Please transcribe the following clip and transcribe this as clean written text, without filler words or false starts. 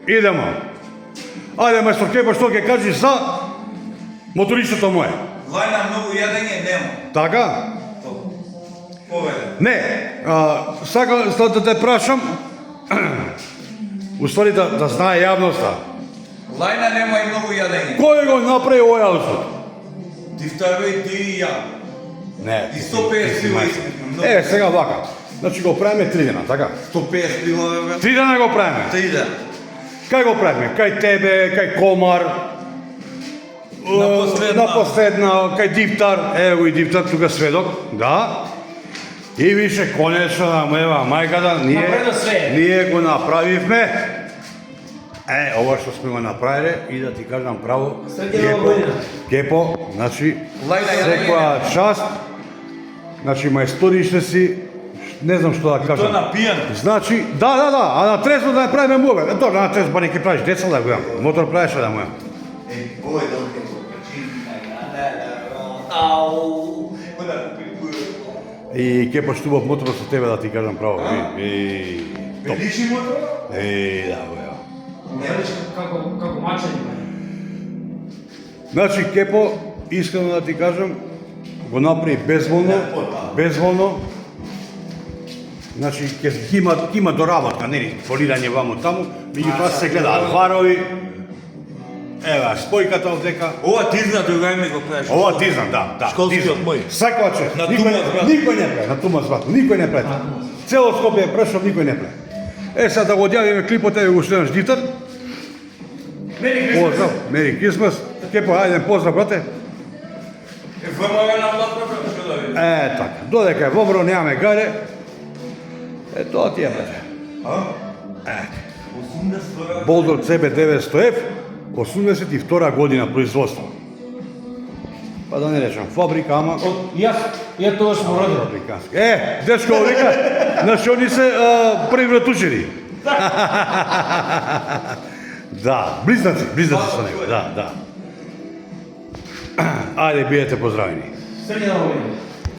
Идемо. Ајде, мајстор Кепа, што ќе кажеш за мотористото моје? Лајна многу јадење нема. Така? Поведе. Не, сакам да те прашам, уствари да знае јавноста. Лајна нема и многу јадење. Кој го направи овој аутфит? Ти втарвај ти и ја. Не. И 150 пила испитно. Сега вака. Значи го правиме 3 дена, така? 150 пила, бе. 3 дена го правиме. 3 дена. Кај го правиме? Кај тебе, кај Комар, на последна, кај Диптар, ево и Диптар тука сведок, да. И више, конечно, на мојава мајката, ние го направивме. Ова што сме го направиле, и да ти кажам право, Кепо, значи, секоја част, значи, мајсториште си, не знам што да кажам. Тоа на пијан. Значи, да, а на трезво да не правиме муга. Добро, на трезво не ќе правиш деца да го имам. Мотор правиш да му имам. Ој, ау. И Кепо штубав мотор со тебе да ти кажам право. Топ. Величи мотор? Да, го ја. Како мачење. Значи, Кепо, искрено да ти кажам, го направи безволно. Значи, ќе има доработка, нели, фолирање вамо таму, меѓутоа се гледаат варови. Ева, спојката овдека. Ова тизна другај ми го правиш. Ова тизна, да. Школскиот мој. Сакваче. На Тумас брат. Никој не прави, на Тумас брат. Никој не прави. Цело Скопје прешов, никој не прави. Сега да го одјавиме клипот, еве го следнаш Дитар. Поздрав, Мери Крисмас. Кепо, ајде, поздрав, брате. ФМВ на платформа што да види. Така. Додека е вобро, немаме гаре. Тоа ти е, брате. Болдор CB 900F, 82 година производство. Па да не речам фабрика, ама... Ја тоа смо родил. Фабрикански. Дечко вика, значи они се први вратучери. Да, близнаци со него, да. Ајде, биете поздравени. Среќна година.